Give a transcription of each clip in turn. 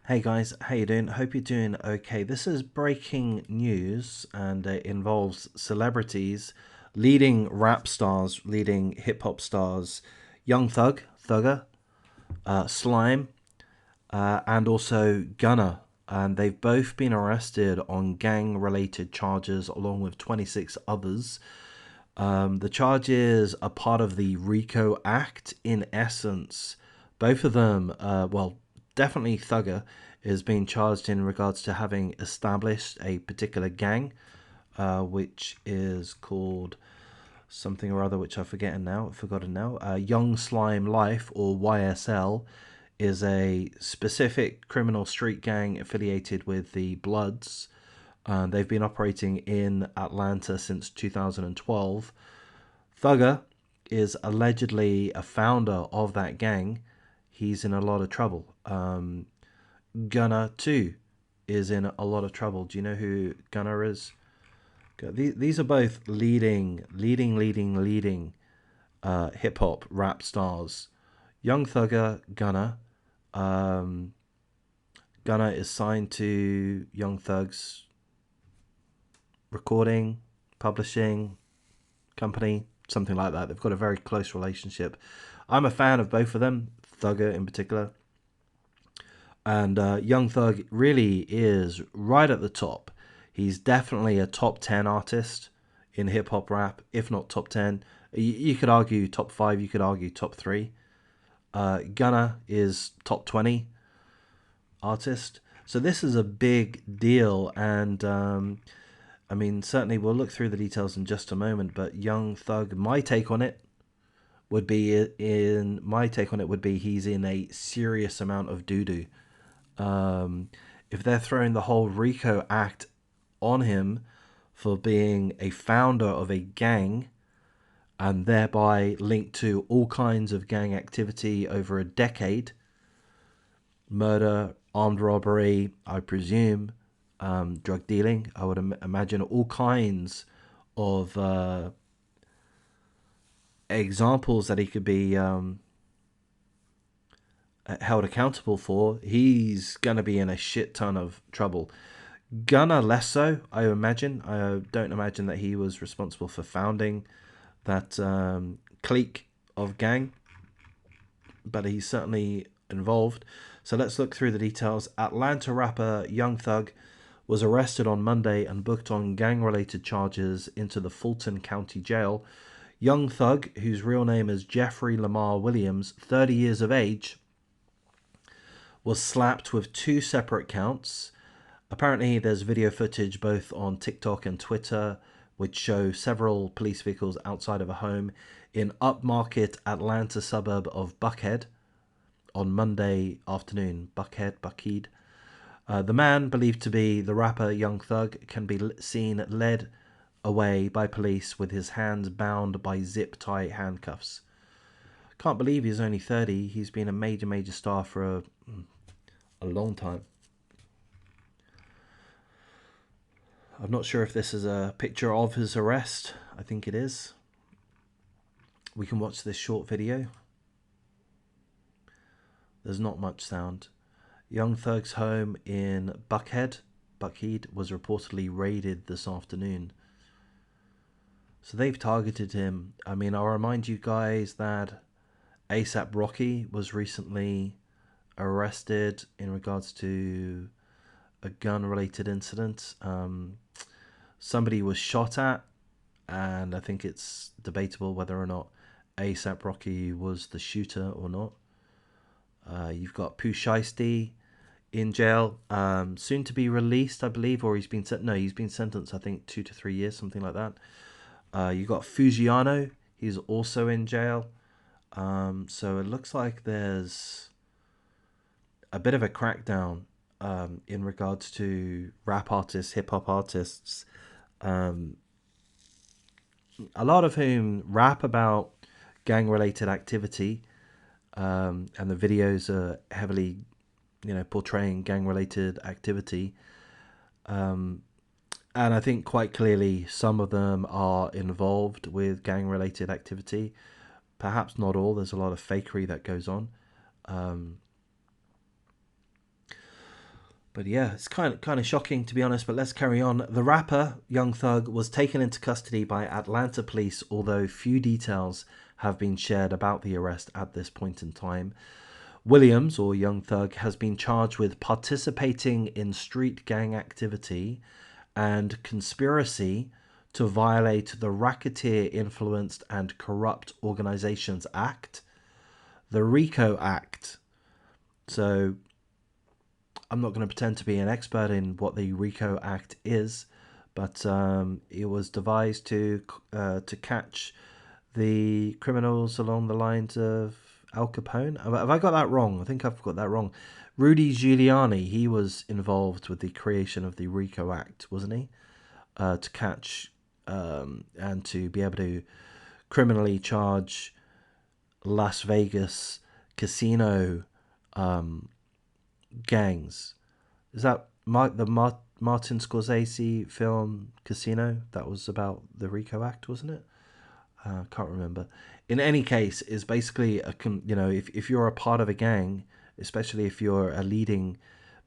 Hey guys, how you doing? Hope you're doing okay. This is breaking news and it involves celebrities, leading rap stars, leading hip hop stars, Young Thug, Thugger, Slime, and also Gunna. And they've both been arrested on gang-related charges along with 26 others. The charges are part of the RICO Act. In essence, both of them, definitely Thugger is being charged in regards to having established a particular gang, which is called something or other, which I've forgotten now. Young Slime Life, or YSL, is a specific criminal street gang affiliated with the Bloods. They've been operating in Atlanta since 2012. Thugger is allegedly a founder of that gang. He's in a lot of trouble. Gunna too is in a lot of trouble. Do you know who Gunna is? These are both leading hip hop rap stars. Young Thugger, Gunna. Um, Gunna is signed to Young Thug's recording, publishing company, something like that. They've got a very close relationship. I'm a fan of both of them, Thugger in particular. And Young Thug really is right at the top. He's definitely a top 10 artist in hip hop rap, if not top 10. You could argue top 5, you could argue top 3. Gunna is top 20 artist. So this is a big deal. And I mean, certainly we'll look through the details in just a moment. But Young Thug, my take on it would be he's in a serious amount of doo-doo. If they're throwing the whole RICO Act on him for being a founder of a gang and thereby linked to all kinds of gang activity over a decade, murder, armed robbery, I presume, drug dealing, I would imagine all kinds of examples that he could be held accountable for, he's going to be in a shit ton of trouble. Gunna less so, I imagine. I don't imagine that he was responsible for founding that clique of gang, but he's certainly involved. So let's look through the details. Atlanta rapper Young Thug was arrested on Monday and booked on gang-related charges into the Fulton County Jail. Young Thug, whose real name is Jeffrey Lamar Williams, 30 years of age, was slapped with 2 separate counts. Apparently, there's video footage both on TikTok and Twitter which show several police vehicles outside of a home in upmarket Atlanta suburb of Buckhead on Monday afternoon. Buckhead. The man, believed to be the rapper Young Thug, can be seen led away by police with his hands bound by zip-tie handcuffs. Can't believe he's only 30. He's been a major star for a long time. I'm not sure if this is a picture of his arrest. I think it is. We can watch this short video. There's not much sound. Young Thug's home in Buckhead was reportedly raided this afternoon. So they've targeted him. I mean, I'll remind you guys that ASAP Rocky was recently arrested in regards to a gun-related incident. Somebody was shot at, and I think it's debatable whether or not ASAP Rocky was the shooter or not. You've got Pooh Shiesty in jail, soon to be released, I believe, or he's been sentenced, I think 2 to 3 years, something like that. You got Fujiano, he's also in jail. So it looks like there's a bit of a crackdown in regards to rap artists, hip hop artists, a lot of whom rap about gang related activity, and the videos are heavily, portraying gang related activity. And I think quite clearly some of them are involved with gang related activity. Perhaps not all. There's a lot of fakery that goes on. But yeah, it's kind of shocking, to be honest, but let's carry on. The rapper, Young Thug, was taken into custody by Atlanta police, although few details have been shared about the arrest at this point in time. Williams, or Young Thug, has been charged with participating in street gang activity and conspiracy to violate the Racketeer Influenced and Corrupt Organizations Act, the RICO Act. So I'm not going to pretend to be an expert in what the RICO Act is, but it was devised to catch the criminals along the lines of Al Capone. Have I got that wrong? I think I've got that wrong. Rudy Giuliani, he was involved with the creation of the RICO Act, wasn't he? To catch and to be able to criminally charge Las Vegas casino gangs. Is that the Martin Scorsese film Casino? That was about the RICO Act, wasn't it? Can't remember. In any case, is basically if you're a part of a gang, especially if you're a leading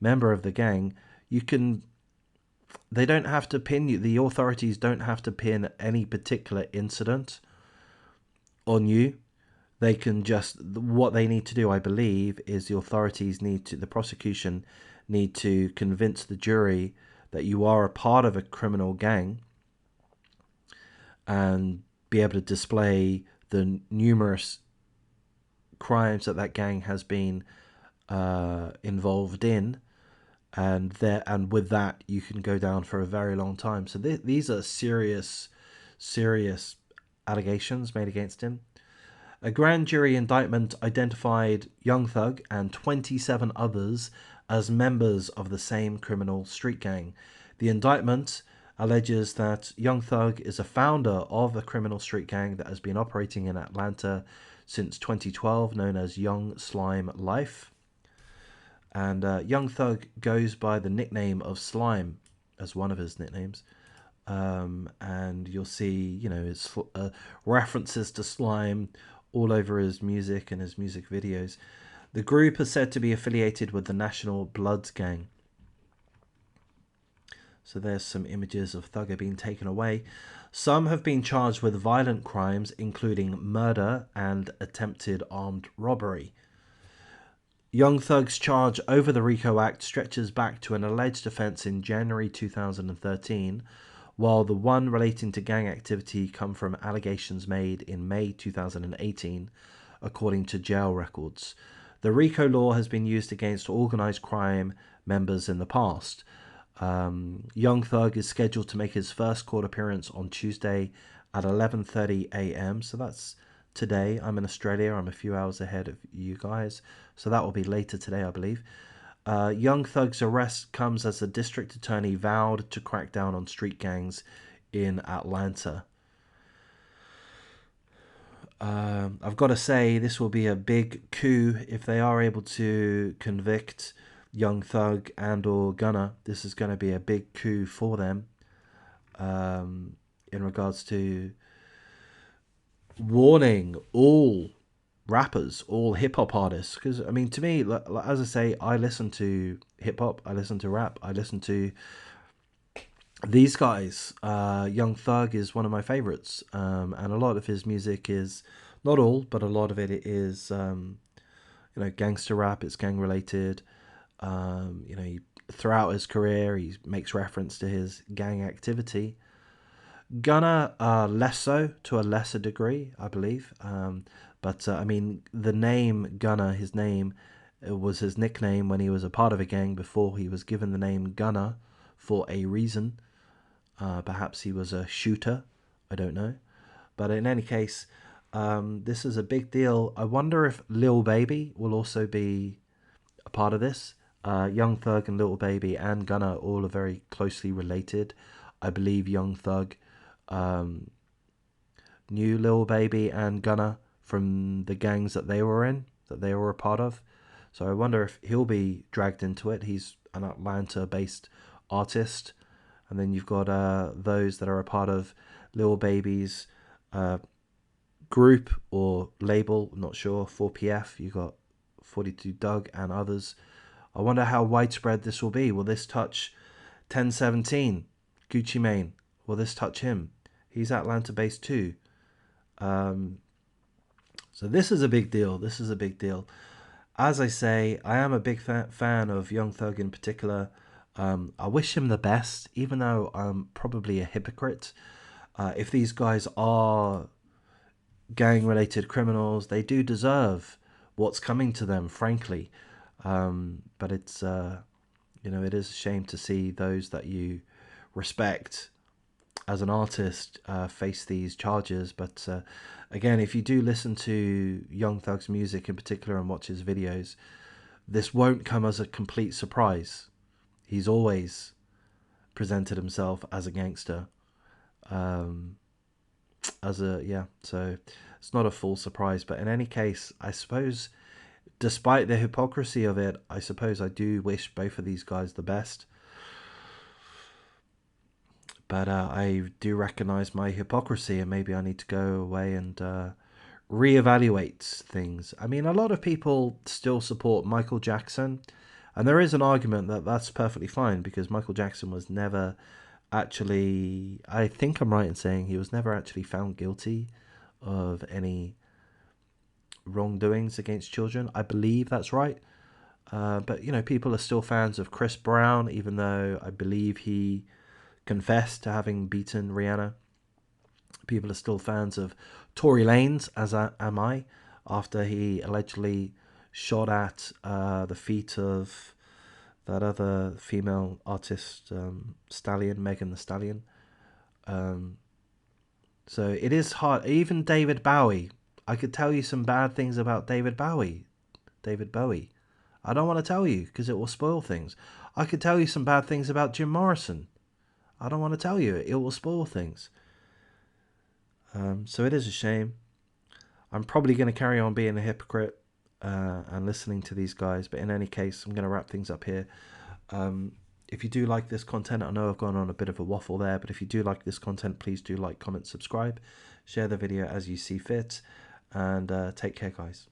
member of the gang, you can. They don't have to pin you. The authorities don't have to pin any particular incident on you. They can just, what they need to do, I believe, is the prosecution need to convince the jury that you are a part of a criminal gang and be able to display the numerous crimes that gang has been involved in, and with that you can go down for a very long time. So these are serious allegations made against him. A grand jury indictment identified Young Thug and 27 others as members of the same criminal street gang. The indictment alleges that Young Thug is a founder of a criminal street gang that has been operating in Atlanta since 2012, known as Young Slime Life. And Young Thug goes by the nickname of Slime as one of his nicknames. And you'll see, it's references to slime all over his music and his music videos. The group is said to be affiliated with the National Bloods gang. So there's some images of Thugger being taken away. Some have been charged with violent crimes, including murder and attempted armed robbery. Young Thug's charge over the RICO Act stretches back to an alleged offence in January 2013, while the one relating to gang activity come from allegations made in May 2018, according to jail records. The RICO law has been used against organised crime members in the past. Young Thug is scheduled to make his first court appearance on Tuesday at 11:30 a.m. So that's today. I'm in Australia. I'm a few hours ahead of you guys. So that will be later today, I believe. Young Thug's arrest comes as the district attorney vowed to crack down on street gangs in Atlanta. I've got to say, this will be a big coup if they are able to convict Young Thug and or Gunna. This is going to be a big coup for them in regards to warning all rappers, all hip-hop artists, because I mean, to me, as I say, I listen to hip-hop, I listen to rap, I listen to these guys. Young Thug is one of my favorites, and a lot of his music is, not all, but a lot of it is gangster rap. It's gang related. Throughout his career he makes reference to his gang activity. Gunna less so, to a lesser degree, I believe. But I mean, the name Gunna, his name, it was his nickname when he was a part of a gang before he was given the name Gunna for a reason. Perhaps he was a shooter, I don't know. But in any case, this is a big deal. I wonder if Lil Baby will also be a part of this. Young Thug and Lil Baby and Gunna all are very closely related. I believe Young Thug knew Lil Baby and Gunna from the gangs that they were in, that they were a part of. So I wonder if he'll be dragged into it. He's an Atlanta-based artist. And then you've got those that are a part of Lil Baby's group or label, not sure, 4PF. You've got 42 Doug and others I wonder how widespread this will be. Will this touch 1017, Gucci Mane? Will this touch him? He's Atlanta based too. So this is a big deal. This is a big deal. As I say, I am a big fan of Young Thug in particular. I wish him the best, even though I'm probably a hypocrite. If these guys are gang-related criminals, they do deserve what's coming to them, frankly. But it's, it is a shame to see those that you respect as an artist face these charges. But again, if you do listen to Young Thug's music in particular and watch his videos, this won't come as a complete surprise. He's always presented himself as a gangster. So it's not a full surprise. But in any case, I suppose, despite the hypocrisy of it, I suppose I do wish both of these guys the best. But I do recognize my hypocrisy, and maybe I need to go away and reevaluate things. I mean, a lot of people still support Michael Jackson, and there is an argument that that's perfectly fine, because Michael Jackson was never actually, I think I'm right in saying he was never actually found guilty of any wrongdoings against children. I believe that's right. But, people are still fans of Chris Brown, even though I believe he confessed to having beaten Rihanna. People are still fans of Tory Lanez, as am I, after he allegedly shot at the feet of that other female artist, Stallion, Megan Thee Stallion. So it is hard. Even David Bowie. I could tell you some bad things about David Bowie. I don't want to tell you because it will spoil things. I could tell you some bad things about Jim Morrison. I don't want to tell you. It will spoil things. So it is a shame. I'm probably going to carry on being a hypocrite and listening to these guys. But in any case, I'm going to wrap things up here. If you do like this content, I know I've gone on a bit of a waffle there, but if you do like this content, please do like, comment, subscribe. Share the video as you see fit. And take care, guys.